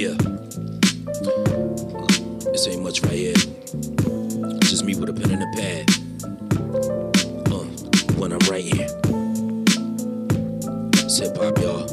Yeah, this ain't much right here. Just me with a pen and a pad. When I'm writing, it's hip hop, y'all.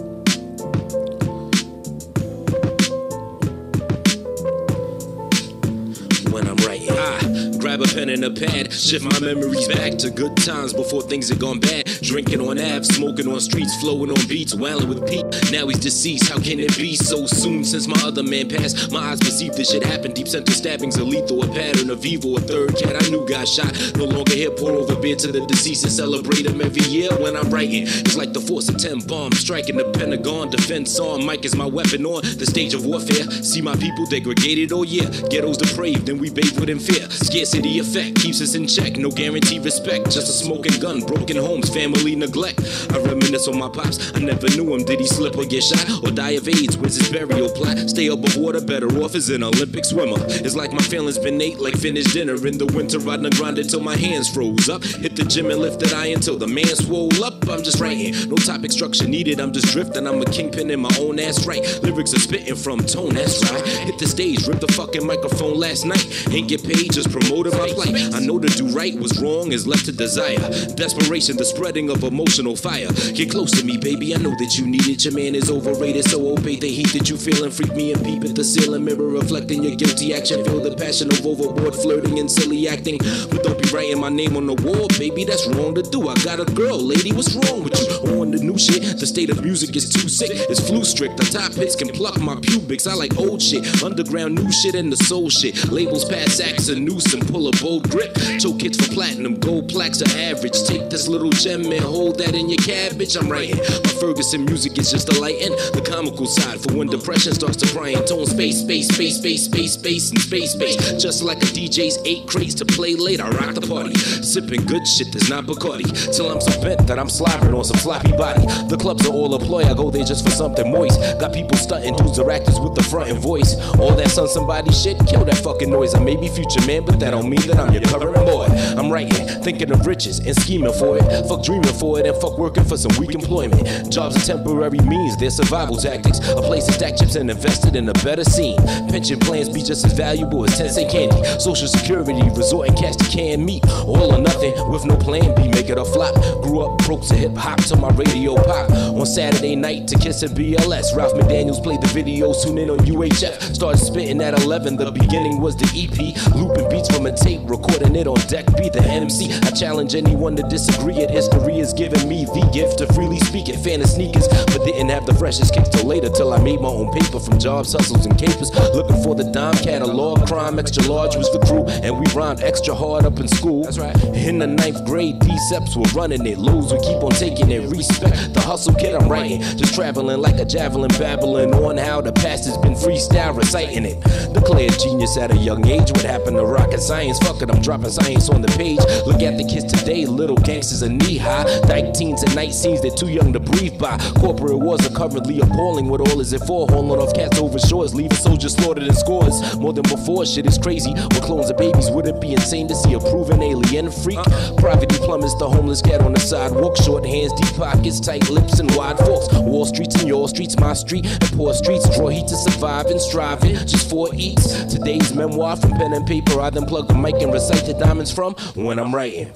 When I'm writing, I grab a pen and a pad, shift my memories back to good times before things had gone bad. Drinking on abs, smoking on streets, flowing on beats, wailing with Pete. Now he's deceased. How can it be so soon since my other man passed? My eyes perceive this shit happen. Deep center stabbings are lethal, a pattern of evil. A third cat I knew got shot. No longer here, pour over beer to the deceased and celebrate him every year. When I'm writing, it's like the force of 10 bombs striking the Pentagon. Defense on, mic is my weapon on the stage of warfare. See my people degraded, oh yeah. Ghettos depraved and we bathe within fear. Scarcity effect keeps us in check. No guaranteed respect, just a smoking gun, broken homes, family neglect. I reminisce on my pops. I never knew him. Did he slip or get shot or die of AIDS? Where's his burial plot? Stay above water, better off as an Olympic swimmer. It's like my feelings been ate like finished dinner. In the winter I done grinded till my hands froze up. Hit the gym and lifted iron till the man swole up. I'm just writing, no topic structure needed. I'm just drifting. I'm a kingpin in my own ass right. Lyrics are spitting from tone, that's right. Hit the stage, ripped the fucking microphone last night. Ain't get paid, just promoted my plight. I know to do right was wrong is left to desire. Desperation, the spreading of emotional fire. Get close to me, baby, I know that you need it. Your man is overrated, so obey the heat that you feel and freak me and peep at the ceiling mirror, reflecting your guilty action. Feel the passion of overboard flirting and silly acting. But don't be writing my name on the wall, baby, that's wrong to do. I got a girl, lady, what's wrong with you? On the new shit, the state of music is too sick. It's flu strict, the top hits can pluck my pubics. I like old shit, underground new shit and the soul shit. Labels pass axe and noose and pull a bold grip. Choke hits for platinum, gold plaques are average. Take this little gem and hold that in your cabbage. I'm writing, my Ferguson music is just a light and the comical side for when depression starts to pry and tone space, space, space, space, space, space, and space, space. Just like a DJ's 8 crates to play late, I rock the party. Sipping good shit that's not Bacardi. Till I'm so bent that I'm slobbering on some floppy body. The clubs are all a ploy, I go there just for something moist. Got people stunting, dudes are actors with the front and voice. All that son somebody shit, kill that fucking noise. I may be future man, but that don't mean that I'm your current boy. I'm writing, thinking of riches and scheming for it. Fuck dreaming for it and fuck working for some weak employment. Jobs are temporary means, they're survival tactics. A place to stack chips and invested in a better scene. Pension plans be just as valuable as 10 cent candy. Social security, resorting cash to canned meat. All or nothing with no plan B, make it a flop. Grew up broke to hip hop till my radio pop. On Saturday night to Kiss and BLS. Ralph McDaniels played the videos, tune in on UHF. Started spitting at 11, the beginning was the EP. Looping beats from a tape, recording it on deck B, the MC. I challenge anyone to disagree it. History has given me the gift to freely speak it. Fan of sneakers, but didn't have the freshest kicks till later. Till I made my own paper from jobs, hustles, and capers. Looking for the dime catalog, crime extra large was the crew. And we rhymed extra hard up in school. That's right. In the 9th grade, D-Seps were running it. Lows would keep on taking it. Respect the hustle kid I'm writing. Just traveling like a javelin, babbling on how the past has been freestyle, reciting it. Declared genius at a young age. What happened to rocket science? Fuck it, I'm dropping science on the page. Look at the kids today, little gangsters are knee high. Dyke teens and night scenes, they're too young to breathe by. Corporate wars are currently appalling. What all is it for? Hauling off cats over shores, leaving soldiers slaughtered in scores. More than before, shit is crazy. With clones of babies, would it be insane to see a proven alien freak? Poverty plummets, the homeless cat on the sidewalk. Short hands, deep pockets, tight lips, and wide forks. Wall streets and your streets, my street, and poor streets. Draw heat to survive and striving just for eats. Today's memoir from pen and paper. I then plug the mic and recite the diamonds from when I'm writing.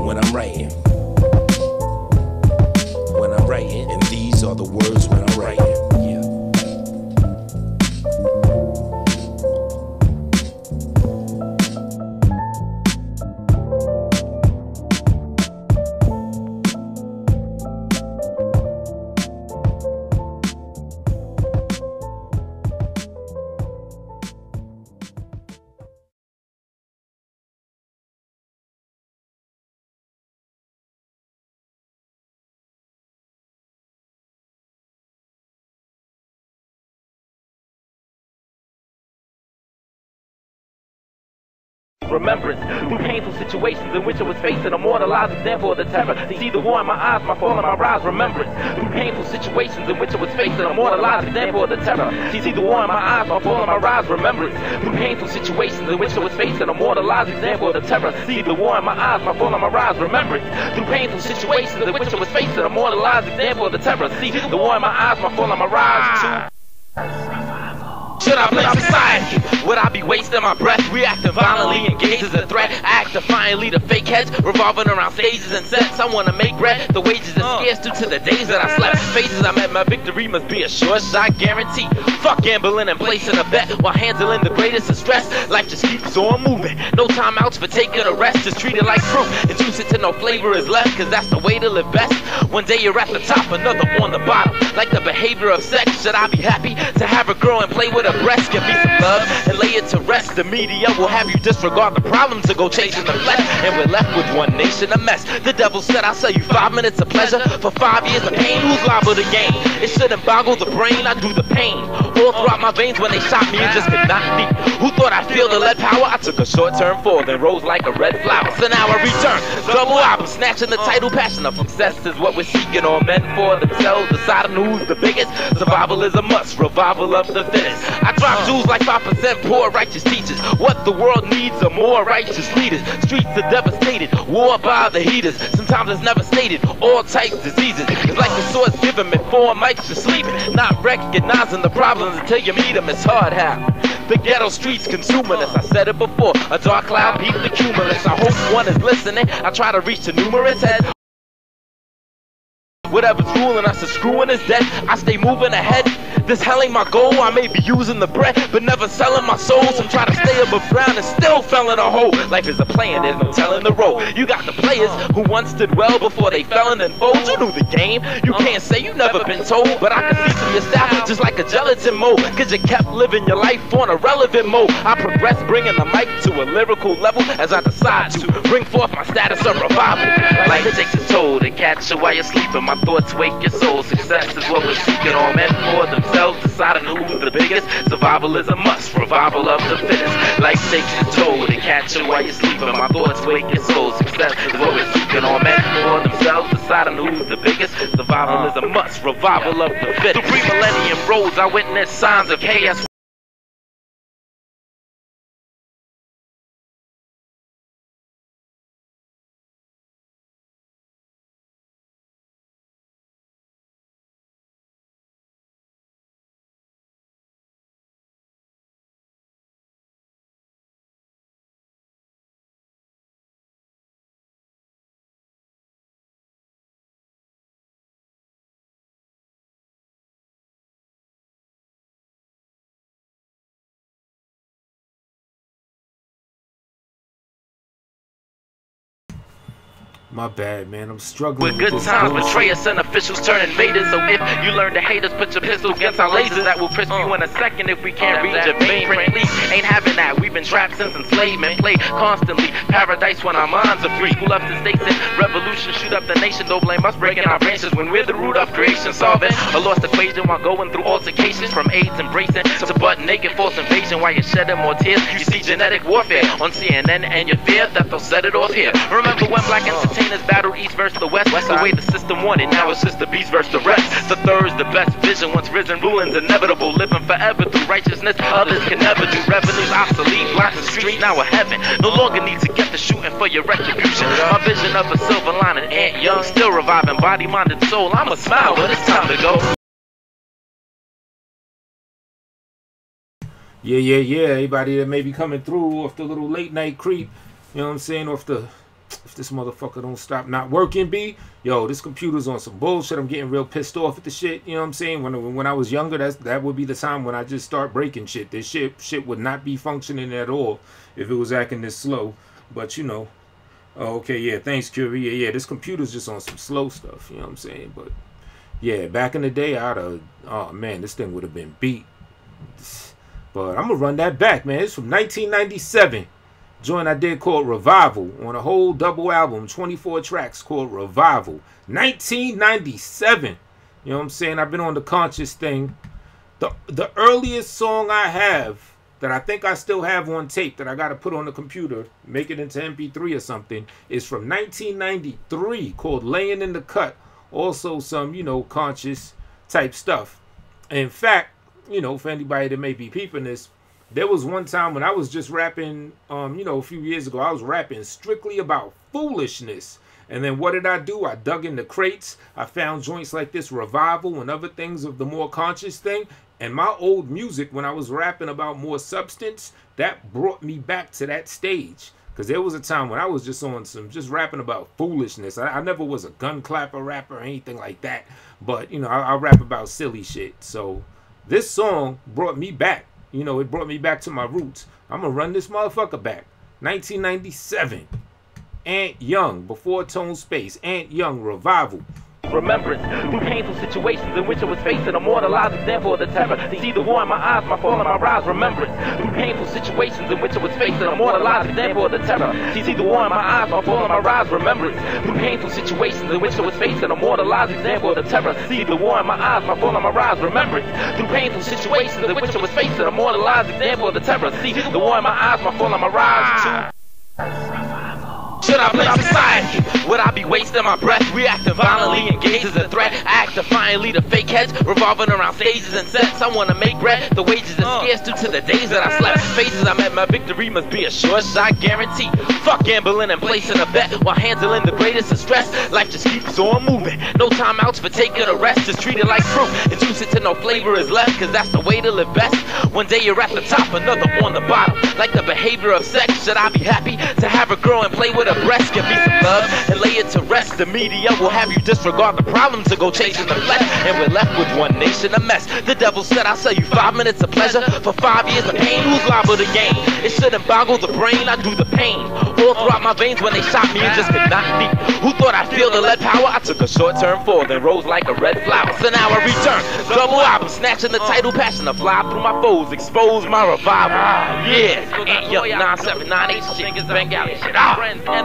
When I'm writing. When I'm writing. And these are the words when I'm writing. remembrance through painful situations in which I was facing a mortalized example of the terror. See the war in my eyes, my fall and my rise, remembrance through painful situations in which I was facing a mortalized example of the terror. See the war in my eyes, my fall and my rise, remembrance through painful situations in which I was facing a mortalized example of the terror. See the war in my eyes, my fall and my rise, remembrance through painful situations in which I was facing a mortalized example of the terror. See the war in my eyes, my fall and my rise. Should I blame society? Would I be wasting my breath? Reacting violently, engaged as a threat. I act defiantly to fake heads, revolving around stages and sets. I wanna make bread, the wages are scarce due to the days that I slept. Faces I met, my victory must be a sure shot guarantee. Fuck gambling and placing a bet while handling the greatest of stress. Life just keeps on moving, no timeouts for taking a rest. Just treat it like fruit and juice it till no flavor is left, cause that's the way to live best. One day you're at the top, another on the bottom. Like the behavior of sex, should I be happy to have a girl and play with her breast? Give me some love and lay it to rest. The media will have you disregard the problems to go chasing the flesh, and we're left with one nation a mess. The devil said I'll sell you 5 minutes of pleasure for 5 years of pain. Who's liable to gain? It shouldn't boggle the brain, I do the pain all throughout my veins when they shot me and just could not be. Who thought I'd feel the lead power? I took a short-term fall, then rose like a red flower. So now I return, double album, snatching the title. Passion of success is what we're seeking. All men for themselves, deciding who's the biggest. Survival is a must, revival of the fittest. I drop jewels like 5% poor righteous teachers. What the world needs are more righteous leaders. Streets are devastated, war by the heaters. Sometimes it's never stated, all types diseases. It's like the swords given before mics just sleeping, not recognizing the problems until you meet them. It's hard how the ghetto streets consuming us. I said it before, a dark cloud beat the cumulus. I hope one is listening. I try to reach the numerous heads. Whatever's ruling us is screwing is dead. I stay moving ahead. This hell ain't my goal. I may be using the bread, but never selling my soul. Some try to stay above ground and still fell in a hole. Life is a plan, there's no telling the road. You got the players who once did well before they fell and then fold. You knew the game. You can't say you never been told, but I can see through your style just like a gelatin mold. Cause you kept living your life on a relevant mode. I progress, bringing the mic to a lyrical level as I decide to bring forth my status of revival. Life takes its toll to catch you while you're sleeping. My thoughts wake your soul. Success is what we're seeking. All men for themselves, deciding who's the biggest. Survival is a must, revival of the fittest. Life takes its toll to catch you while you're sleeping. My thoughts wake your soul. Success is what we're seeking. All men for themselves, deciding who's the biggest. Survival is a must, revival of the fittest. Through pre-millennium roads, I witnessed signs of chaos. My bad, man. I'm struggling with good times betray us and officials turn invaders. So if you learn to hate us, put your pistol against our lasers. That will crisp you in a second if we can't reach your mainframe. Please ain't having that. We've been trapped since enslavement. Play constantly. Paradise when our minds are free. School up the states and revolution. Shoot up the nation. Don't blame us breaking our branches when we're the root of creation. Solving a lost equation while going through altercations. From AIDS embracing to butt naked false invasion. While you're shedding more tears, you see genetic warfare on CNN and you fear that they'll set it off here. Remember when black entertainers battle east versus the west? The way the system wanted, now it's just the beast versus the rest. The third's the best vision, once risen, ruling's inevitable. Living forever through righteousness, others can never do. Revenues obsolete, blocks the street now a heaven. No longer need to get the shooting for your retribution. My vision of a silver lining, Ant Young, still reviving body, mind, and soul. I'ma smile, but it's time to go. Yeah. Everybody that may be coming through off the little late night creep, you know what I'm saying? If this motherfucker don't stop not working, B, yo, this computer's on some bullshit. I'm getting real pissed off at the shit. You know what I'm saying? When I was younger, that would be the time when I just start breaking shit. This shit would not be functioning at all if it was acting this slow. But you know, okay, yeah, thanks, Curie. Yeah, this computer's just on some slow stuff. You know what I'm saying? But yeah, back in the day, oh man, this thing would have been beat. But I'm gonna run that back, man. It's from 1997. Joint I did called Revival on a whole double album, 24 tracks called Revival. 1997. You know what I'm saying? I've been on the conscious thing. The earliest song I have that I think I still have on tape that I got to put on the computer, make it into MP3 or something, is from 1993 called Laying in the Cut. Also some, you know, conscious type stuff. In fact, you know, for anybody that may be peeping this, there was one time when I was just rapping, you know, a few years ago, I was rapping strictly about foolishness. And then what did I do? I dug in the crates. I found joints like this, Revival and other things of the more conscious thing. And my old music, when I was rapping about more substance, that brought me back to that stage. Because there was a time when I was just on some, just rapping about foolishness. I never was a gun clapper rapper or anything like that. But, you know, I rap about silly shit. So this song brought me back. You know, it brought me back to my roots. I'm going to run this motherfucker back. 1997. Ant Young, Before Tone Space. Ant Young, Revival. Remembrance through painful situations in which I was facing a mortalized example of the terror. See the war in my eyes, my fall and my rise. Remembrance through painful situations in which I was facing a mortalized example of the terror. See the war in my eyes, my fall and my rise. Remembrance through painful situations in which I was facing a mortalized example of the terror. See the war in my eyes, my fall and my rise. Remembrance through painful situations in which I was facing a mortalized example of the terror. See the war in my eyes, my fall and my rise. Should I blame society? Would I be wasting my breath? Reacting violently, engaged as a threat. Act defiantly to fake heads, revolving around stages and sets. I wanna make bread, the wages are scarce due to the days that I slept. Faces I met, my victory must be a sure shot guarantee. Fuck gambling and placing a bet while handling the greatest of stress. Life just keeps on moving, no timeouts for taking a rest. Just treat it like fruit and juice it till no flavor is left, cause that's the way to live best. One day you're at the top, another on the bottom. Like the behavior of sex, should I be happy to have a girl and play with her breast? Give me some love and lay it to rest. The media will have you disregard the problem to go chasing the flesh, and we're left with one nation a mess. The devil said I'll sell you 5 minutes of pleasure for 5 years of pain. Who's liable to gain? It shouldn't boggle the brain, I do the pain all throughout my veins when they shot me and just could not be. Who thought I'd feel the lead power? I took a short-term fall, then rose like a red flower. So now I return, double album, snatching the title, passion to fly through my foes, expose my revival. Yeah, Ant Young 9798 shit, Bengali shit.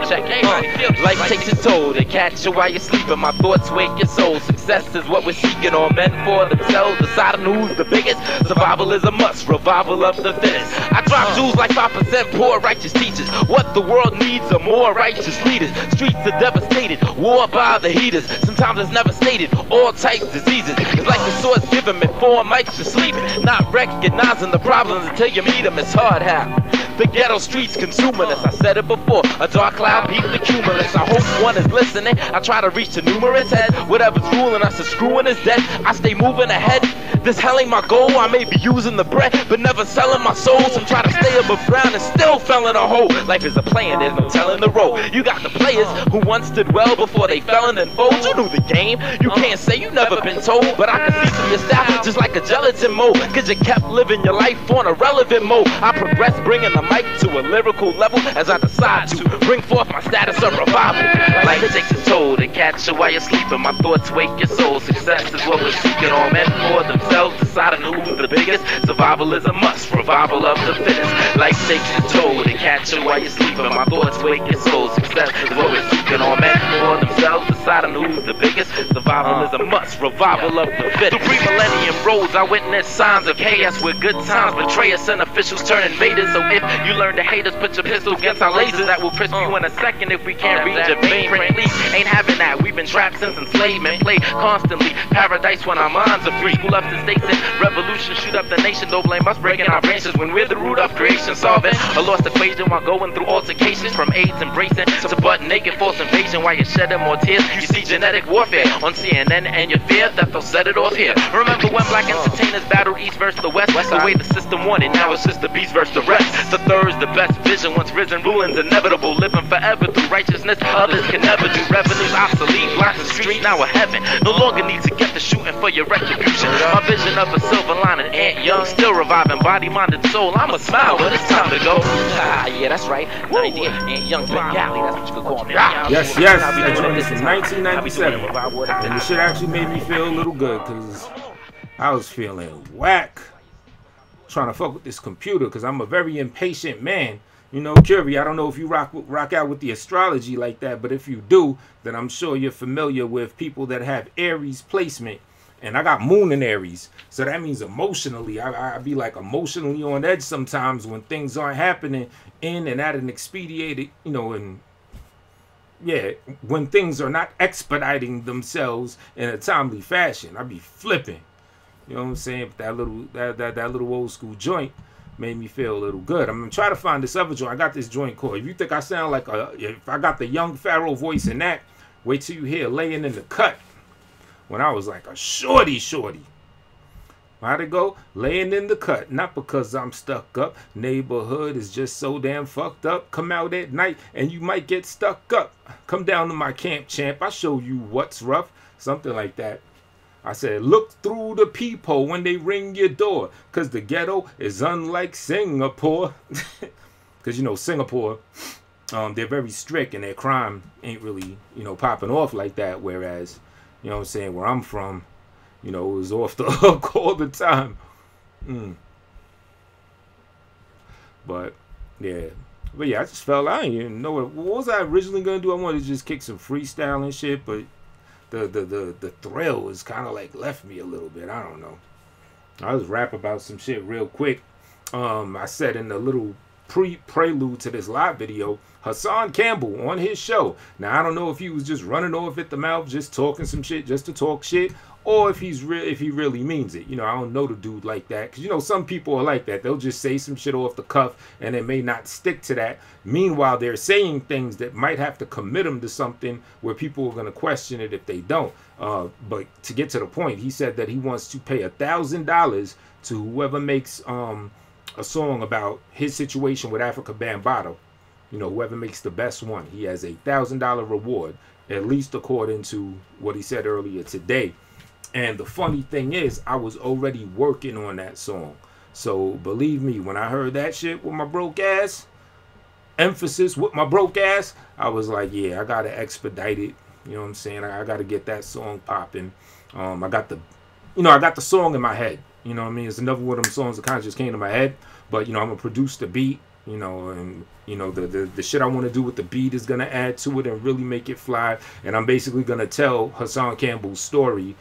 Check it. Life takes its toll, they catch you while you're sleeping. My thoughts wake your soul. Success is what we're seeking, all men for themselves, deciding who's the biggest. Survival is a must, revival of the fittest. I drop jewels like 5% poor righteous teachers. What the world needs are more righteous leaders. Streets are devastated, war by the heaters. Sometimes it's never stated, all types diseases. It's like the sword's giving me 4 mics to sleep. Not recognizing the problems until you meet them, it's hard how. The ghetto streets consuming us, I said it before. A dark cloud beat the cumulus. I hope one is listening. I try to reach the numerous heads. Whatever's ruling us is screwing is dead. I stay moving ahead. This hell ain't my goal. I may be using the bread, but never selling my soul. I'm trying to stay above ground and still fell in a hole. Life is a plan, there's no telling the road. You got the players who once did well before they fell and then fold. You knew the game. You can't say you never been told, but I can see from your style just like a gelatin mold. Cause you kept living your life on a relevant mode. I progress, bringing the mic to a lyrical level as I decide to bring forth my status of revival. Life takes its toll to catch you while you're sleeping. My thoughts wake your soul. Success is what we're seeking. All men for themselves, deciding who's the biggest. Survival is a must, revival of the fittest. Life takes its toll to catch you while you're sleeping. My thoughts wake your soul. Success is what we're seeking. All men for themselves, deciding who's the biggest. Survival is a must, revival of the fittest. Through millennium roads, I witnessed signs of chaos where good times betray us and officials turn invaders. So if you learn to hate us, put your pistols against our lasers. That will crisp you in a second if we can't read your mainframe. Please ain't having that. We've been trapped since enslavement. Play constantly paradise when our minds are free. School up the states and revolution, shoot up the nation. Don't blame us breaking our branches when we're the root of creation. Solving a lost equation while going through altercations. From AIDS embracing to butt naked forced invasion. While you're shedding more tears, you see genetic warfare on CNN and you fear that they'll set it off here. Remember when black entertainers battled East versus the West? The way the system wanted, now it's just the beast versus the rest. The third's the best vision. Once risen, ruling's inevitable. Living forever through righteousness, others can never do. Revenues obsolete, blocks the street now a heaven. No longer need to get the shooting for your retribution. My vision of a silver lining, Ant Young, still reviving body, mind, and soul. I'ma smile, but it's time to go. Ah, yeah, that's right. 98, Ant Young, Bengali, that's what you could call me. Yes, yes, that joint is from 1997. And the shit actually made me feel a little good, because I was feeling whack trying to fuck with this computer, because I'm a very impatient man. You know, Curie, I don't know if you rock out with the astrology like that, but if you do, then I'm sure you're familiar with people that have Aries placement. And I got moon in Aries. So that means emotionally, I be like emotionally on edge sometimes when things aren't happening in and at an expedited, you know, and yeah, when things are not expediting themselves in a timely fashion. I be flipping. You know what I'm saying? But that little old school joint made me feel a little good. I'm gonna try to find this other joint. I got this joint called, if you think I sound like if I got the young Pharaoh voice in that, wait till you hear Laying in the Cut. When I was like a shorty. How'd it go? Laying in the cut, not because I'm stuck up. Neighborhood is just so damn fucked up. Come out at night and you might get stuck up. Come down to my camp, champ. I show you what's rough. Something like that. I said, look through the peephole when they ring your door, because the ghetto is unlike Singapore. Because, you know, Singapore, they're very strict and their crime ain't really, you know, popping off like that. Whereas, you know what I'm saying, where I'm from, you know, it was off the hook all the time. But, yeah. But, yeah, I just felt, I didn't even know what was I originally going to do. I wanted to just kick some freestyle and shit, but the thrill is kind of like left me a little bit. I don't know. I just rap about some shit real quick. I said in the little prelude to this live video, Hassan Campbell on his show. Now I don't know if he was just running off at the mouth, just talking some shit just to talk shit, or if he really means it. You know, I don't know the dude like that, because you know some people are like that. They'll just say some shit off the cuff and they may not stick to that. Meanwhile, they're saying things that might have to commit them to something where people are going to question it if they don't. But to get to the point, he said that he wants to pay $1,000 to whoever makes a song about his situation with Africa Bambaataa. You know, whoever makes the best one, he has a $1,000 reward, at least according to what he said earlier today. And the funny thing is, I was already working on that song. So believe me, when I heard that shit with my broke ass, emphasis with my broke ass, I was like, yeah, I gotta expedite it. You know what I'm saying? I gotta get that song popping. I got the song in my head. You know what I mean? It's another one of them songs that kind of just came to my head. But, you know, I'm going to produce the beat, you know, and, you know, the shit I want to do with the beat is going to add to it and really make it fly. And I'm basically going to tell Hassan Campbell's story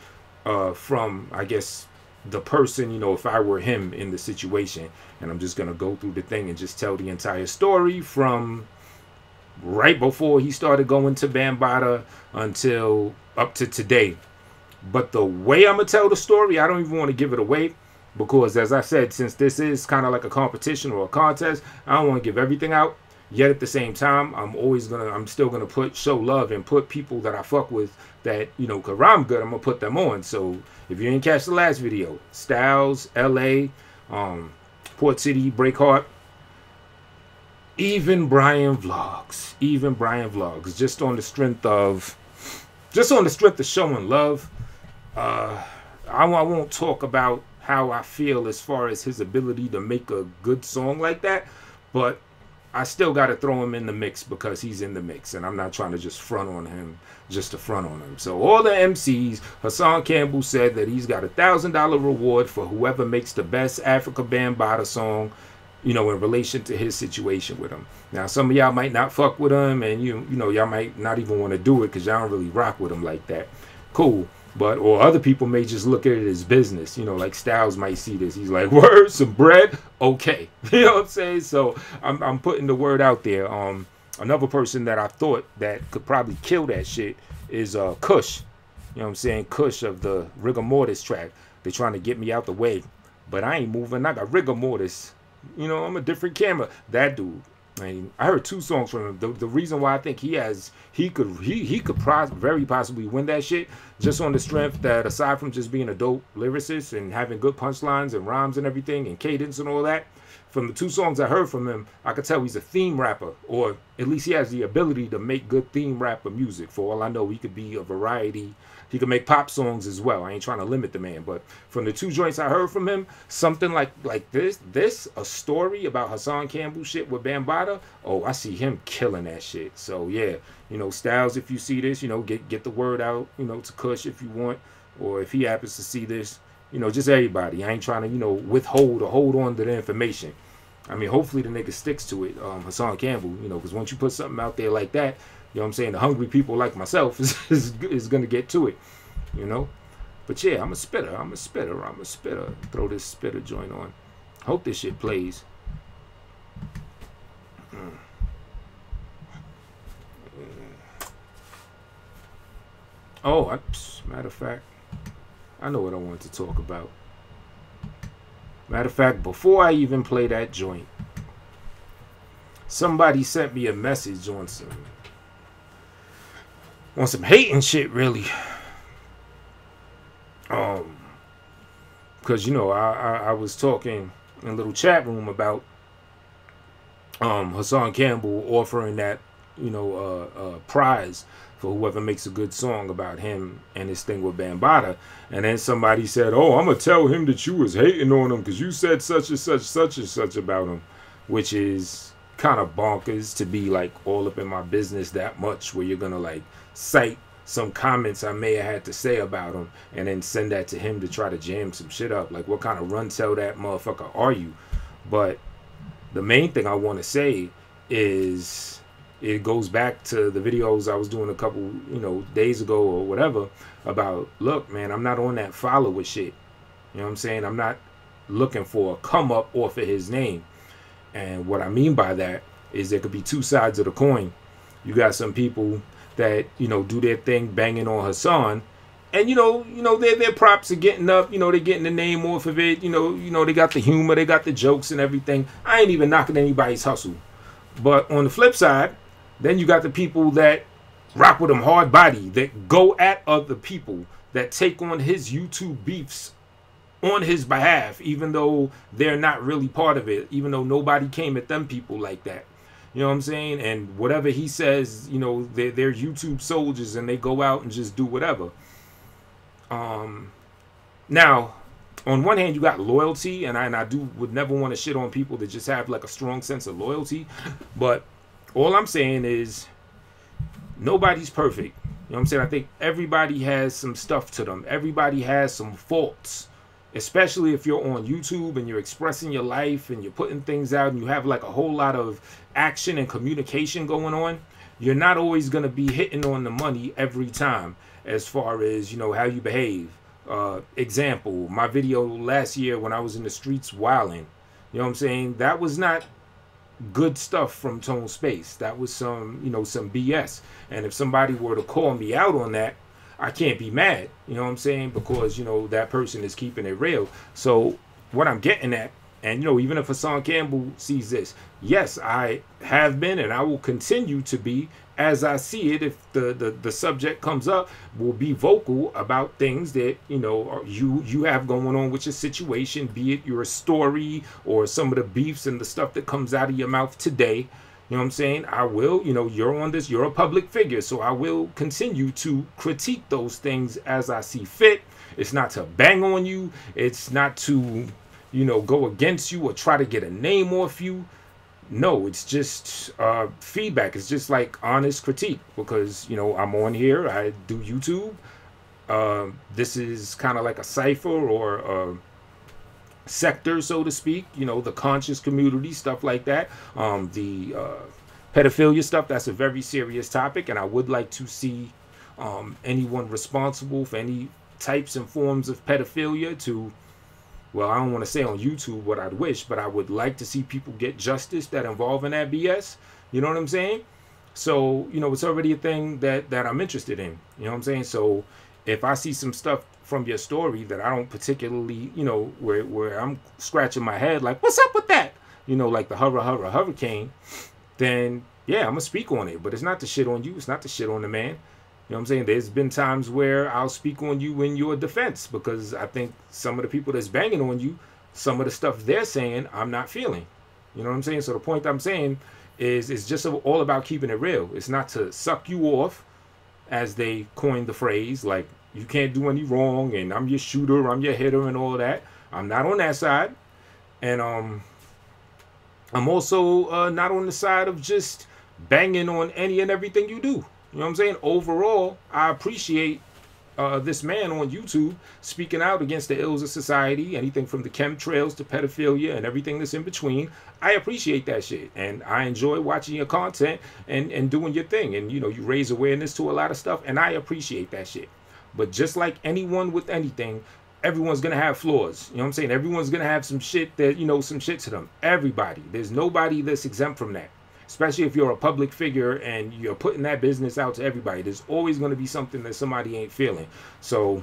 from, I guess, the person, you know, if I were him in the situation. And I'm just going to go through the thing and just tell the entire story from right before he started going to Bambaataa until up to today. But the way I'm going to tell the story, I don't even want to give it away. Because, as I said, since this is kind of like a competition or a contest, I don't want to give everything out. Yet at the same time, I'm still going to show love and put people that I fuck with that, you know, because I'm good, I'm going to put them on. So, if you didn't catch the last video, Styles, LA, Port City, Breakheart, even Brian Vlogs, just on the strength of showing love. I won't talk about how I feel as far as his ability to make a good song like that, but I still got to throw him in the mix because he's in the mix, and I'm not trying to just front on him just to front on him. So all the MCs, Hassan Campbell said that he's got a $1,000 reward for whoever makes the best Africa Bambaataa song, you know, in relation to his situation with him. Now, some of y'all might not fuck with him, and you know, y'all might not even want to do it because y'all don't really rock with him like that. Cool. But, or other people may just look at it as business, you know, like Styles might see this. He's like, word, some bread, okay. You know what I'm saying? So I'm putting the word out there. Another person that I thought that could probably kill that shit is Kush. You know what I'm saying? Kush of the Rigor Mortis track. They're trying to get me out the way, but I ain't moving. I got Rigor Mortis. You know, I'm a different camera. That dude. I mean, I heard 2 songs from him. The reason why I think he could very possibly win that shit, just on the strength that aside from just being a dope lyricist and having good punchlines and rhymes and everything and cadence and all that, from the 2 songs I heard from him, I could tell he's a theme rapper, or at least he has the ability to make good theme rapper music. For all I know, he could be a variety. He can make pop songs as well. I ain't trying to limit the man, but from the 2 joints I heard from him, something like this, a story about Hassan Campbell shit with Bambaataa. Oh, I see him killing that shit. So yeah, you know, Styles, if you see this, you know, get the word out, you know, to Kush if you want, or if he happens to see this, you know, just everybody. I ain't trying to, you know, withhold or hold on to the information. I mean, hopefully the nigga sticks to it, Hassan Campbell, you know, because once you put something out there like that, you know what I'm saying, the hungry people like myself is going to get to it, you know. But yeah, I'm a spitter. Throw this spitter joint on. Hope this shit plays. Oh, matter of fact, I know what I want to talk about. Matter of fact, before I even play that joint, somebody sent me a message on some hating shit, really. Because, you know, I was talking in a little chat room about Hassan Campbell offering that, you know, prize for whoever makes a good song about him and his thing with Bambaataa. And then somebody said, oh, I'm going to tell him that you was hating on him because you said such and such about him, which is kind of bonkers to be like all up in my business that much where you're going to like cite some comments I may have had to say about him and then send that to him to try to jam some shit up. Like, what kind of run tell that motherfucker are you? But the main thing I want to say is it goes back to the videos I was doing a couple, you know, days ago or whatever about, look, man, I'm not on that follower shit. You know what I'm saying? I'm not looking for a come up off of his name. And what I mean by that is there could be two sides of the coin. You got some people that, you know, do their thing banging on Hassan, and you know their props are getting up, you know, they're getting the name off of it, you know they got the humor, they got the jokes and everything. I ain't even knocking anybody's hustle. But on the flip side, then you got the people that rock with him hard body, that go at other people, that take on his YouTube beefs on his behalf, even though they're not really part of it, even though nobody came at them people like that. You know what I'm saying? And whatever he says, you know, they're YouTube soldiers and they go out and just do whatever. Now, on one hand, you got loyalty, and I would never want to shit on people that just have like a strong sense of loyalty. But all I'm saying is nobody's perfect. You know what I'm saying? I think everybody has some stuff to them. Everybody has some faults. Especially if you're on YouTube and you're expressing your life and you're putting things out and you have like a whole lot of action and communication going on, you're not always going to be hitting on the money every time as far as, you know, how you behave. Example, my video last year when I was in the streets wilding, you know what I'm saying? That was not good stuff from Tone Space. That was some, you know, some BS. And if somebody were to call me out on that, I can't be mad, you know what I'm saying? Because, you know, that person is keeping it real. So what I'm getting at, and, you know, even if Hassan Campbell sees this, yes, I have been and I will continue to be, as I see it, if the subject comes up, will be vocal about things that, you know, you have going on with your situation, be it your story or some of the beefs and the stuff that comes out of your mouth today. You know what I'm saying? I will, you know, you're on this, you're a public figure, so I will continue to critique those things as I see fit. It's not to bang on you. It's not to, you know, go against you or try to get a name off you. No, it's just feedback. It's just like honest critique because, you know, I'm on here. I do YouTube. This is kind of like a cipher or sector, so to speak, you know, the conscious community, stuff like that. The pedophilia stuff, that's a very serious topic, and I would like to see anyone responsible for any types and forms of pedophilia to, well, I don't want to say on YouTube what I'd wish, but I would like to see people get justice that involve in that BS. You know what I'm saying? So, you know, it's already a thing that I'm interested in. You know what I'm saying? So if I see some stuff from your story that I don't particularly, you know, where I'm scratching my head like, what's up with that? You know, like the hurricane, then yeah, I'm gonna speak on it. But it's not to shit on you. It's not to shit on the man. You know what I'm saying? There's been times where I'll speak on you in your defense because I think some of the people that's banging on you, some of the stuff they're saying, I'm not feeling. You know what I'm saying? So the point I'm saying is it's just all about keeping it real. It's not to suck you off, as they coined the phrase, like you can't do any wrong and I'm your shooter, I'm your hitter and all that. I'm not on that side. And I'm also not on the side of just banging on any and everything you do. You know what I'm saying? Overall, I appreciate this man on YouTube speaking out against the ills of society, anything from the chemtrails to pedophilia and everything that's in between. I appreciate that shit. And I enjoy watching your content and doing your thing. And, you know, you raise awareness to a lot of stuff. And I appreciate that shit. But just like anyone with anything, everyone's gonna have flaws. You know what I'm saying? Everyone's gonna have some shit that, you know, some shit to them. Everybody. There's nobody that's exempt from that. Especially if you're a public figure and you're putting that business out to everybody. There's always gonna be something that somebody ain't feeling. So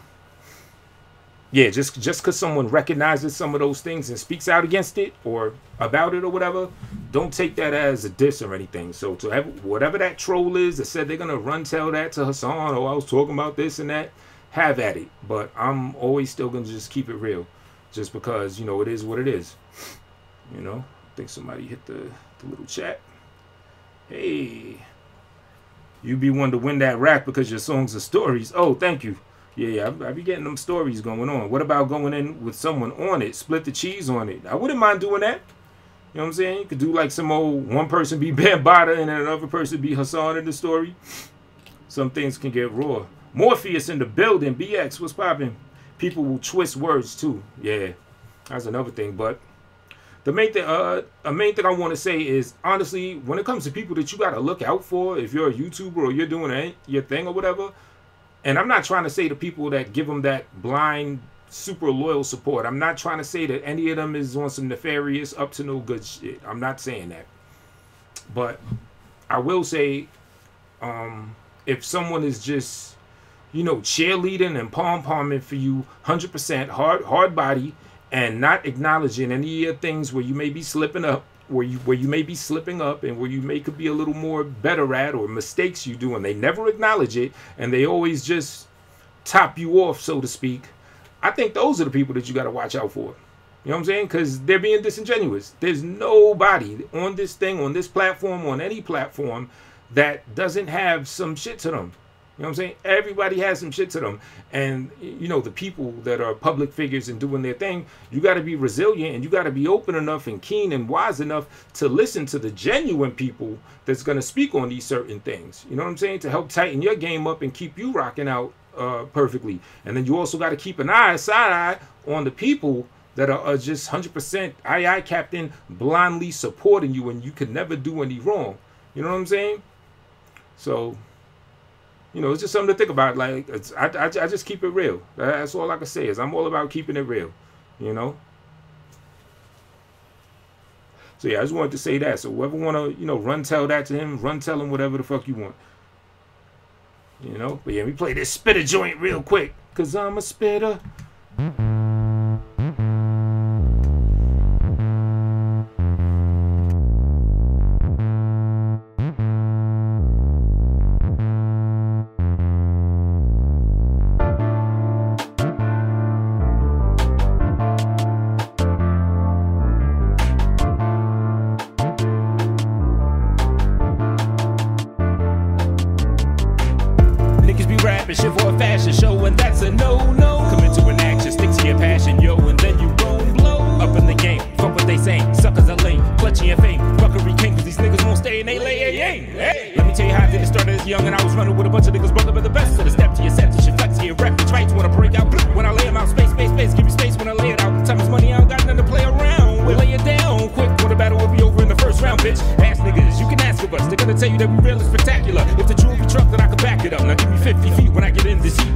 yeah, just because someone recognizes some of those things and speaks out against it or about it or whatever, don't take that as a diss or anything. So to have whatever that troll is that said they're gonna run tell that to Hassan, oh, I was talking about this and that, have at it. But I'm always still gonna just keep it real, just because, you know, it is what it is. You know, I think somebody hit the little chat. Hey, you be one to win that rack because your songs are stories. Oh, thank you. Yeah, I be getting them stories going on. What about going in with someone on it? Split the cheese on it. I wouldn't mind doing that. You know what I'm saying? You could do like some old one person be Bambaataa and then another person be Hassan in the story. Some things can get raw. Morpheus in the building. BX, what's popping? People will twist words too. Yeah, that's another thing. But the main thing, a main thing I want to say is, honestly, when it comes to people that you got to look out for, if you're a YouTuber or you're doing your thing or whatever, and I'm not trying to say to people that give them that blind, super loyal support. I'm not trying to say that any of them is on some nefarious, up to no good shit. I'm not saying that. But I will say, if someone is just, you know, cheerleading and pom-pomming for you 100% hard body and not acknowledging any of the things where you may be slipping up, where you may be slipping up and where you could be a little more better at, or mistakes you do and they never acknowledge it and they always just top you off, so to speak, I think those are the people that you got to watch out for. You know what I'm saying? Because they're being disingenuous. There's nobody on this thing, on this platform, on any platform that doesn't have some shit to them. You know what I'm saying? Everybody has some shit to them. And, you know, the people that are public figures and doing their thing, you got to be resilient and you got to be open enough and keen and wise enough to listen to the genuine people that's going to speak on these certain things. You know what I'm saying? To help tighten your game up and keep you rocking out perfectly. And then you also got to keep an eye, side eye on the people that are just 100% aye captain, blindly supporting you and you can never do any wrong. You know what I'm saying? So, you know, it's just something to think about. Like, I just keep it real. That's all I can say is I'm all about keeping it real, you know? So, yeah, I just wanted to say that. So, whoever want to, you know, run tell that to him, run tell him whatever the fuck you want. You know? But, yeah, we play this spitter joint real quick. Because I'm a spitter. Shit for a fashion show, and that's a no-no. Commit to an action, stick to your passion, yo, and then you gon' blow. Up in the game, fuck what they saying. Suckers are lame, clutching your fame. Buckery king, cause these niggas won't stay and they lay a game. Hey, let me tell you how I did it. Started as young and I was running with a bunch of niggas, brother, but the best. So the step to your set, to your flex, to your rep. Your fights wanna break out, when I lay them out. Space, space, space, give me space when I lay it out. Time is money, I don't got nothing to play around. We'll lay it down quick, when the battle will be over in the first round, bitch. Ask niggas, you can ask of us. They're gonna tell you that we real and spectacular. If the jewelry truck, then I can back it up. Now give me 50 feet when I get in this heat.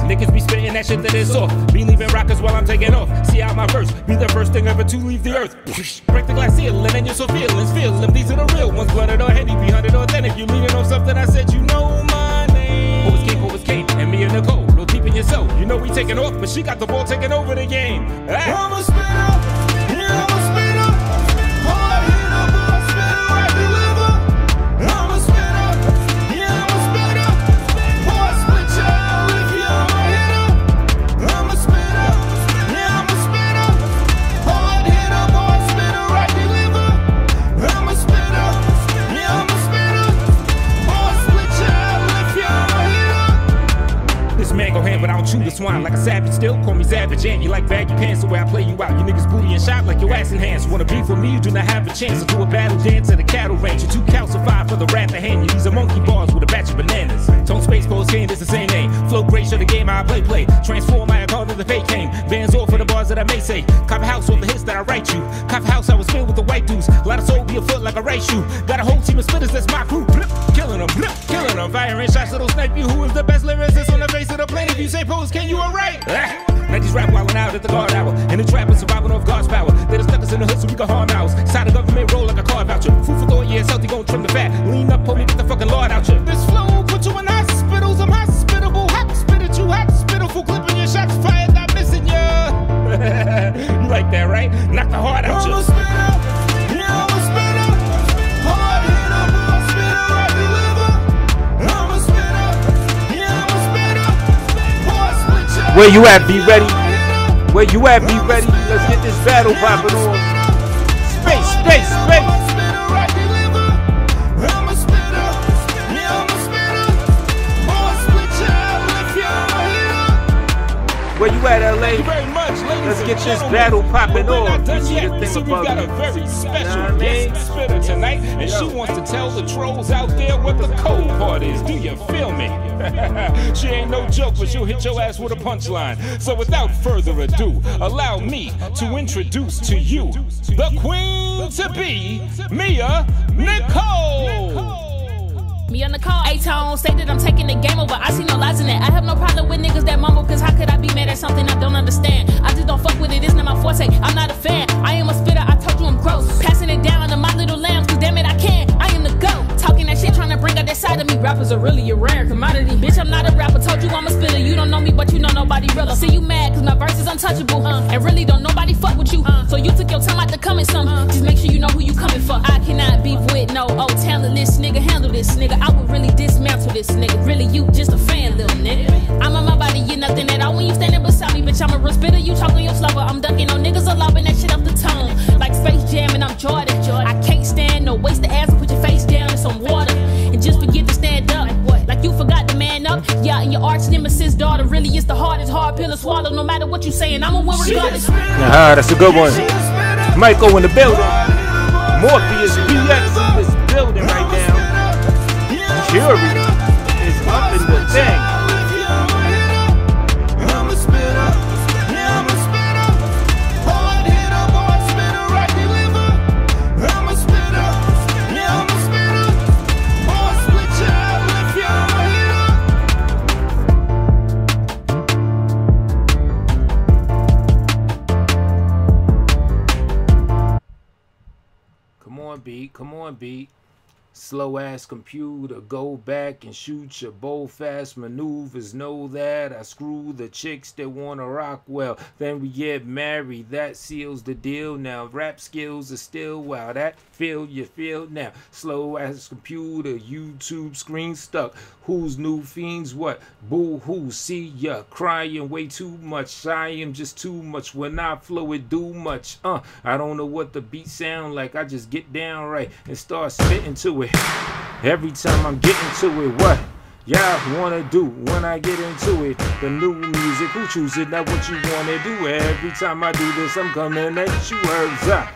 Niggas be spitting that shit that is soft. Be leaving rockers while I'm taking off. See out my verse, be the first thing ever to leave the earth. Break the glass ceiling and you're so feelings. Feel them, these are the real ones. Blooded or heady, be hunted authentic. You leaning on something I said, you know my name. Always came, and me and Nicole. No deep in your soul. You know we taking off, but she got the ball taking over the game. I'm a spitter, yeah, I'm a spitter. Hard hitter, boy, spitter, I deliver. I'm a spitter, yeah, I'm a spitter. Boy, split y'all if you're a hitter. I'm a spitter, yeah, I'm a spitter. Hard hitter, boy, spitter, I deliver. I'm a spitter, yeah, I'm a spitter. Boy, split y'all if you're a hitter. This man go hand, but I don't chew the swine like a savage. Still call me savage, and you like baggy pants the way I play you out. You niggas booty and shot like your ass enhanced. Wanna beef with me, you do not have a chance to do a battle dance at a cattle range. You're too calcified for the rap to hand you. These are monkey bars with a batch of bananas. Tone space pose game, it's the same name. Flow great, show the game how I play. Transform my account to the fake game. Bands off for the bars that I may say. Cop house on the hits that I write you. Cop house I was filled with the white dudes. A lot of soul be a foot like like a race shoe. Got a whole team of spitters, that's my crew. Blip, killing them, killing them. Firing shots that'll snipe you. Who is the best lyricist on the face of the planet? If you say pose, can you write? Now these rap wildin' out at the guard hour. And the trap is surviving off God's power. They done stuck us in the hood so we can harm ours. Side of government roll like a car voucher. Food for thought, yeah, it's healthy, gon' trim the fat. Lean up, pull me, get the fucking Lord out ya. This flow put you in hospitals. I'm hospitable, hot spit at you, hot spittle. Clipping your shots fired, not missing ya. You like that, right? Knock the heart out ya. I'm a spitter, yeah, I'm a spitter. Hard hitter, boy, spitter, I deliver. I'm a spitter, yeah, I'm a spitter. Boy, split ya. Where you at, be ready? Where you at, be ready? Let's get this battle popping on. Space, space, space. Where you at, LA? Let's get this battle popping on. So we got a very special guest spitter tonight, and she wants to tell the trolls out there what the cold part is. Do you feel me? She ain't no joke, but she'll hit your ass with a punchline. So without further ado, allow me to introduce to you the queen to be, Mia Nicole. Me on the call, A-Tone, say that I'm taking the game over. I see no lies in that. I have no problem with niggas that mumble, cause how could I be mad at something I don't understand? I just don't fuck with it, it's not my forte. I'm not a fan, I am a spitter, I told you I'm gross. Passing it down to my little lambs, cause damn it I can, I am the GOAT. Talking that shit, trying to bring out that side of me. Rappers are really a rare commodity. Bitch, I'm not a rapper, told you I'm a spitter. You don't know me, but you know nobody realer. See you mad, cause my verse is untouchable. And really don't nobody fuck with you. So you took your time out to come in some. Just make sure you know who you coming for. I cannot beef with no old talentless nigga. Handle this nigga, I would really dismantle this nigga. Really, you just a fan, little nigga. I'm on my body, you're nothing at all. When you standing beside me, bitch, I'm a real spitter. You talking your slugger. I'm dunking on niggas, lobbing that shit up the tongue. Like Space Jam and I'm Jordan. I can't stand no waste the ass and put your face down in some water. And just forget to stand up. Like you forgot to man up. Yeah, and your arch nemesis daughter really is the hardest hard pill to swallow. No matter what you saying, I'ma win regardless. That's a good one. Michael in the building. Morpheus PX in this building right now. Fury is up in the thing. Come on, beat. Slow ass computer, go back and shoot your bold fast maneuvers. Know that I screw the chicks that wanna rock well. Then we get married, that seals the deal now. Rap skills are still wow. That feel you feel now. Slow ass computer, YouTube screen stuck. Who's new fiends what? Boo hoo, see ya crying way too much. I am just too much. When I flow it do much. I don't know what the beat sound like. I just get down right and start spitting to it. Every time I'm getting to it, what y'all wanna do when I get into it? The new music, who choose it? Not what you wanna do. Every time I do this, I'm coming at you. Herbs up.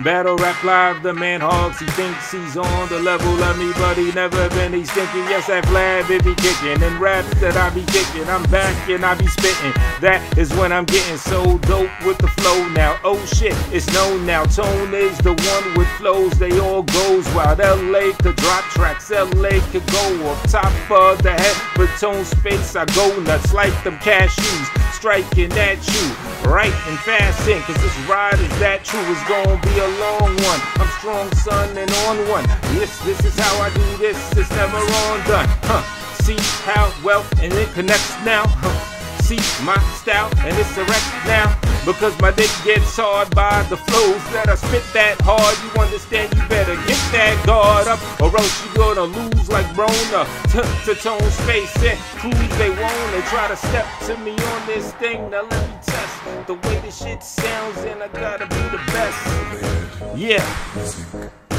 Battle rap live, the man hogs. He thinks he's on the level of me, but he never been. He's thinking, yes, that flab it be kicking. And rap that I be kicking, I'm back and I be spitting. That is when I'm getting so dope with the flow now. Oh shit, it's known now. Tone is the one with flows, they all goes wild. LA could drop tracks, LA could go off top of the head. But tone space, I go nuts like them cashews. Striking at you, right and fast in. Cause this ride is that true, it's gonna be a long one. I'm strong, son, and on one. This is how I do this. It's never on done. See how well and it connects now. See my style and it's erect now. Because my dick gets hard by the flows that I spit that hard. You understand? You better get that guard up, or else you gonna lose like Rona. To tone space and cruise they won't. They try to step to me on this thing. Now let me test the way this shit sounds, and I gotta be the best. Yeah,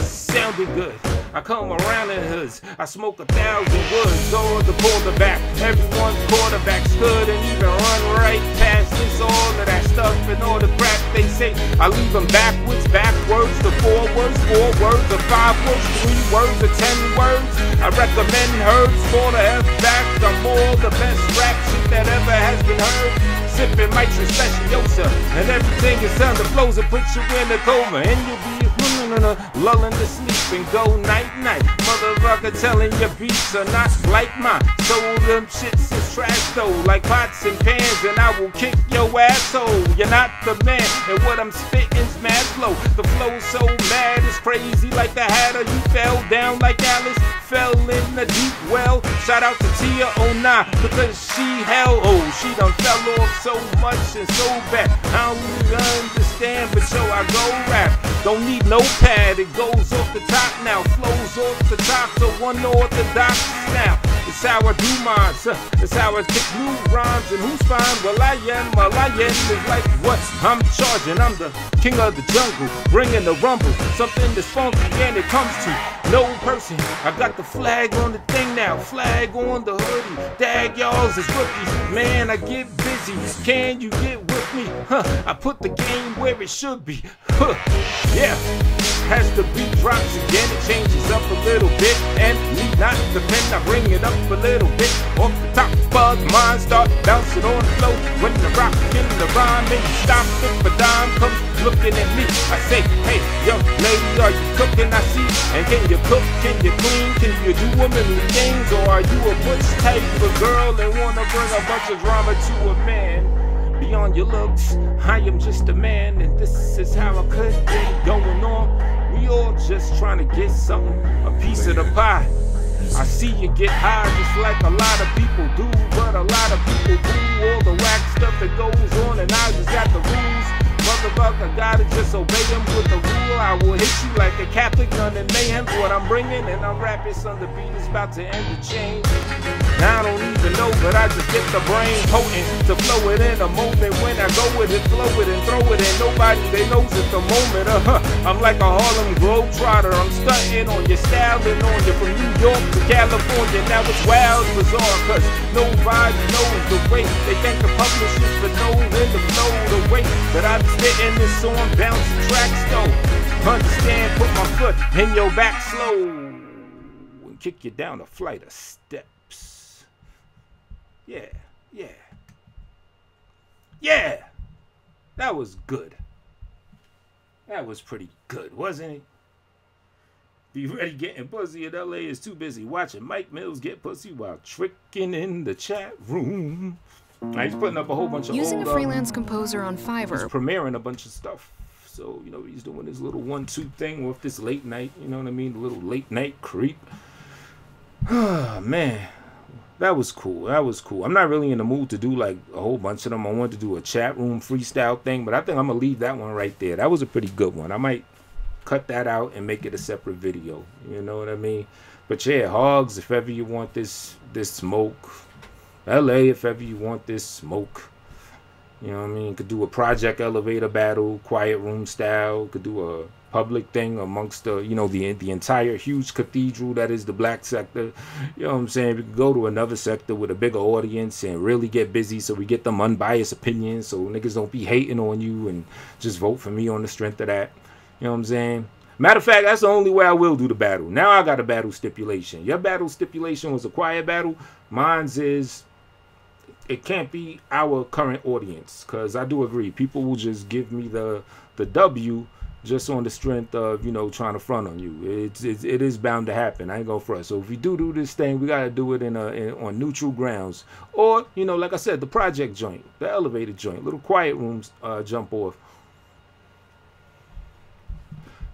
sounded good. I come around in hoods, I smoke 1,000 woods, all the quarterback. Everyone's quarterback stood and even run right past this. All of that stuff and all the crap they say, I leave them backwards, the 4 words, 4 words, or 5 words, 3 words, or 10 words. I recommend herbs for the F-back. I'm all the best rap shit that ever has been heard. Sipping mics and speciosa, and everything is under flows and puts you in a coma, and you'll be telling her, lulling to sleep and go night-night. Motherfucker telling your beats are not like mine. So them shits is trash though, like pots and pans, and I will kick your asshole. You're not the man, and what I'm spitting's mad flow. The flow's so mad, it's crazy like the Hatter. You fell down like Alice fell in the deep well. Shout out to Tia, oh nah, because she hell, oh, she done fell off so much and so bad. I don't really understand, but yo, I go rap. Don't need no pad, it goes off the top now, flows off the top, so unorthodox now. It's how I do mine, it's how I kick new rhymes, and who's fine? Well, I am is like what I'm charging. I'm the king of the jungle, bringing the rumble, something that's funky and it comes to no person. I got the flag on the thing now, flag on the hoodie. Dag y'all's is rookies, man, I get busy. Can you get with me? I put the game where it should be. Yeah. As the beat drops again, it changes up a little bit, and me not depend, I bring it up a little bit. Off the top of the mind, start bouncing on the floor. When the rock in the rhyme, and you stop if a dime comes looking at me. I say, hey, young lady, are you cooking? I see. And can you cook? Can you clean? Can you do womanly things? Or are you a butch type of girl and wanna bring a bunch of drama to a man? Beyond your looks, I am just a man, and this is how I could get it going on. We all just trying to get something, a piece of the pie. I see you get high just like a lot of people do, but a lot of people do all the whack stuff that goes on, and I just got the rules. Motherfucker, gotta just obey them with the rule. I will hit you like a Catholic, none in mayhem. What I'm bringing, and I'm rapping, son, the beat is about to end the chain. Now I don't even know, but I just get the brain potent to flow it in a moment. When I go with it, flow it and throw it, and nobody they knows at the moment. I'm like a Harlem Globetrotter. I'm stunting on your style and on you from New York to California. Now it's wild bizarre, cause nobody knows the way. They thank the publishers for knowing when to flow the way that I'm spitting this song, bouncing tracks though. Understand, put my foot in your back slow and kick you down a flight of steps. Yeah, yeah, yeah. That was good. That was pretty good, wasn't it? Be ready getting pussy in LA is too busy watching Mike Mills get pussy while tricking in the chat room. He's putting up a whole bunch of using old, a freelance composer on Fiverr. He's premiering a bunch of stuff. So, you know, he's doing his little 1-2 thing with this late night, you know what I mean? The little late night creep. Man. That was cool. That was cool. I'm not really in the mood to do like a whole bunch of them. I wanted to do a chat room freestyle thing, but I think I'm going to leave that one right there. That was a pretty good one. I might cut that out and make it a separate video. You know what I mean? But yeah, Hogs, if ever you want this smoke. LA, if ever you want this smoke. You know what I mean? Could do a project elevator battle, quiet room style. Could do a public thing amongst the, you know, the entire huge cathedral that is the black sector. You know what I'm saying? We could go to another sector with a bigger audience and really get busy so we get them unbiased opinions so niggas don't be hating on you and just vote for me on the strength of that. You know what I'm saying? Matter of fact, that's the only way I will do the battle. Now I got a battle stipulation. Your battle stipulation was a quiet battle. Mine's is it can't be our current audience, because I do agree people will just give me the W just on the strength of, you know, trying to front on you. It is bound to happen. I ain't gonna front. So if we do this thing, we gotta do it on neutral grounds, or, you know, like I said, the project joint, the elevated joint, little quiet rooms jump off.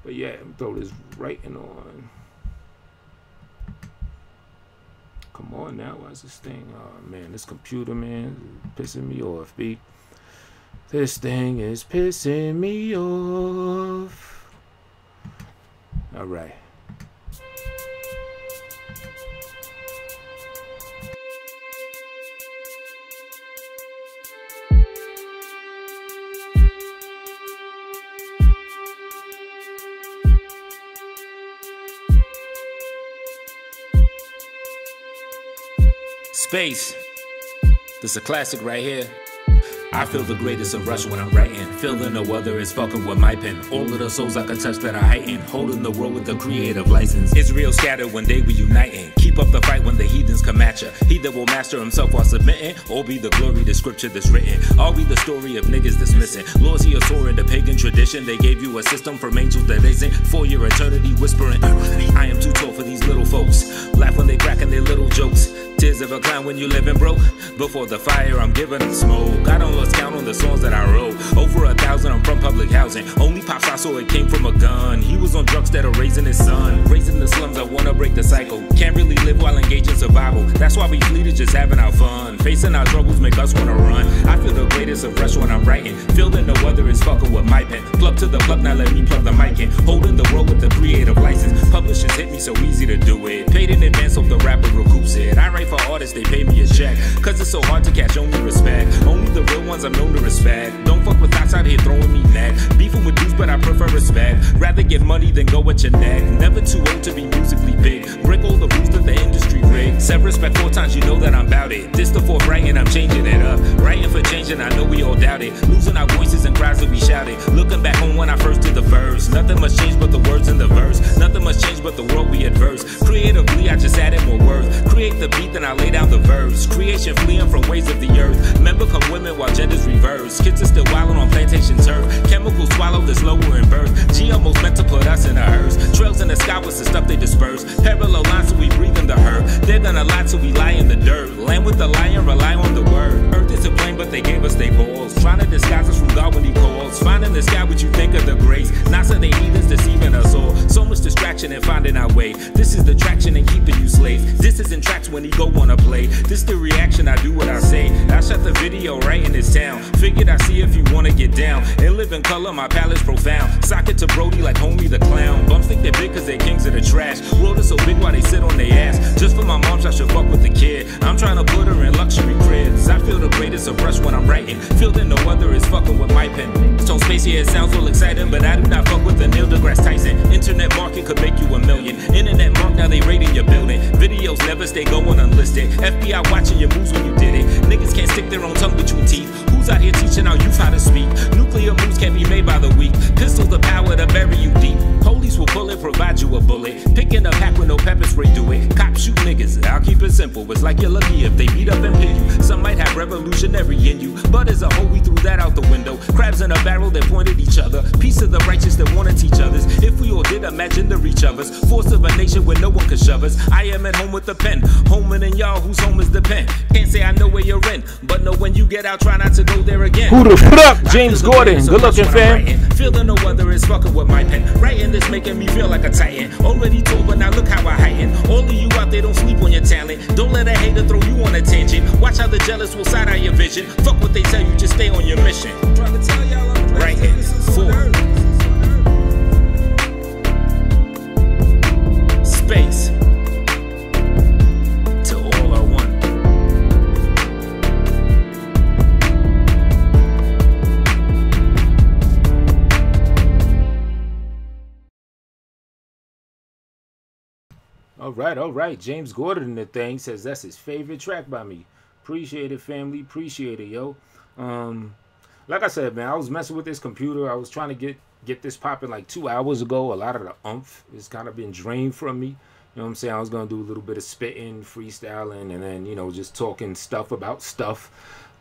But yeah, let me throw this writing on. Come on now, why's this thing? Oh man, this computer, man, is pissing me off, B. This thing is pissing me off. All right. Space. This is a classic right here. I feel the greatest of rush when I'm writing. Feeling no other is fucking with my pen. All of the souls I can touch that I heighten. Holding the world with a creative license. Israel scattered one day we uniting. Keep up the fight when the heathens come at ya. He that will master himself while submitting. Or be the glory the scripture that's written. Are we the story of niggas dismissing? Laws he soaring the pagan tradition. They gave you a system from angels that they sent. For your eternity whispering. I am too tall for these little folks. Laugh when they cracking their little jokes. Tears of a clown when you living broke. Before the fire I'm giving them smoke. I don't lost count on the songs that I wrote. Over 1,000 I'm from public housing. Only pops I saw it came from a gun. He was on drugs that are raising his son. Raising the slums I wanna break the cycle. Can't really live while engaged in survival. That's why we flee to just having our fun. Facing our struggles make us wanna run. I feel the greatest of rush when I'm writing. Feel that no other is fucking with my pen. Plug to the plug, now let me plug the mic in. Holding the world with the creative license. Publishers hit me so easy to do it. Paid in advance hope the rapper recoups it. I write for artists, they pay me a check. Cause it's so hard to catch only respect. Only the real ones I'm known to respect. Don't fuck with thoughts out here throwing me neck. Beefing with dudes but I prefer respect. Rather give money than go at your neck. Never too old to be musically big. Break all the rules that the industry rigged. Set respect 4 times, you know that I'm bout it. This the 4th writing, I'm changing it up. Writing for changing, I know we all doubt it. Losing our voices and cries that we shouted. Looking back home when I first did the verse. Nothing much changed but the words in the verse. Nothing much changed but the world we adverse. Creatively I just added more words. Create the beat then I lay down the verse. Creation fleeing from ways of the earth. Men become women while genders reverse. Kids are still wildin' on plantation turf. Chemicals swallow this lower in birth. GMO's meant to put us in a hearse. Trails in the sky with the stuff they disperse. Parallel lines so we breathe in the hurt. They're gonna lie till we lie in the dirt. Land with the lion, rely on the word. Earth is a plane but they gave us their balls. Trying to disguise us from God when he calls. Find in the sky what you think of the grace. NASA they heathens deceiving us all. So much distraction and finding our way. This is the traction and keeping you slaves. This isn't tracks when he go wanna play. This the reaction, I do what I say. I shot the video right in this town. Figured I see if you wanna get down. And live in color, my palate's profound. Sock it to Brody like homie the clown. Bums think they're big cause they're kings of the trash. World is so big while they sit on their ass. Just for my moms I should fuck with the kid. I'm trying to put her in luxury cribs. I feel the greatest of rush when I'm writing. Feel that no other is fucking with my pen. Stone space here, it sounds all exciting. But I do not fuck with the Neil deGrasse Tyson. Internet market could make you $1 million. Internet mark, now they raiding your building. Videos never stay going unlisted. FBI watching your moves when you did it. Niggas can't stick their own tongue between teeth. Who's out here teaching our youth how to speak? Nuclear moves can't be made by the weak. Pistols the power to bury you deep. Police will pull it, provide you a bullet. Picking a pack with no pepper spray, do it. Cops shoot niggas, I'll keep it simple. It's like you're lucky if they beat up and pin you. Some might have revolutionary in you, but as a whole we threw that out the window. Crabs in a barrel that point at each other. Piece of the righteous that wanna teach others. If we all did imagine the reach of us. Force of a nation where no one can shove us. I am at home with the pen. Homing in y'all whose home is the pen. Can't say I know where you're in, but know when you get out, try not to go there again. Who the fuck? James Gordon. Good looking, fam. Feeling no other is fucking with my pen. Writing this making me feel like a titan. Already told, but now look how I heighten. All of you out there don't sleep on your talent. Don't let a hater throw you on a tangent. Watch how the jealous will side eye your vision. Fuck what they tell you, just stay on your mission. Trying to tell y'all I'm the writing. 4. Space. To all are one. All right. James Gordon in the thing says that's his favorite track by me. Appreciate it, family. Appreciate it, yo. Like I said, man, I was messing with this computer. I was trying to get this popping like 2 hours ago. A lot of the oomph has kind of been drained from me. You know what I'm saying? I was going to do a little bit of spitting, freestyling, and then, you know, just talking stuff about stuff.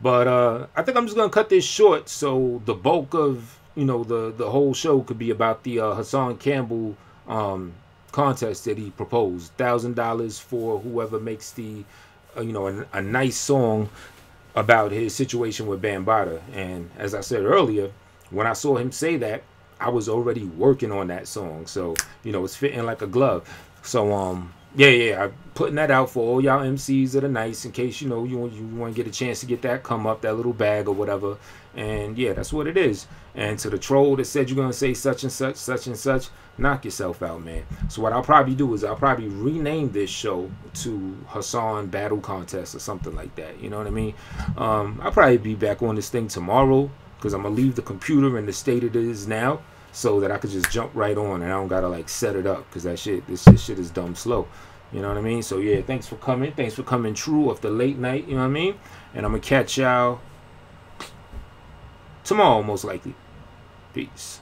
But I think I'm just going to cut this short so the bulk of, you know, the whole show could be about the Hassan Campbell contest that he proposed. $1,000 for whoever makes the, you know, a nice song about his situation with Bambaataa. And as I said earlier, when I saw him say that, I was already working on that song. So, you know, it's fitting like a glove. So, yeah, I'm putting that out for all y'all MCs that are nice in case, you know, you want to get a chance to get that come up, that little bag or whatever. And yeah, that's what it is. And to the troll that said you're going to say such and such, knock yourself out, man. So what I'll probably do is I'll probably rename this show to Hassan Battle Contest or something like that. You know what I mean? I'll probably be back on this thing tomorrow because I'm going to leave the computer in the state it is now so that I could just jump right on and I don't got to like set it up because this shit is dumb slow. You know what I mean? So yeah, thanks for coming. Thanks for coming true off the late night. You know what I mean? And I'm going to catch y'all tomorrow, most likely. Peace.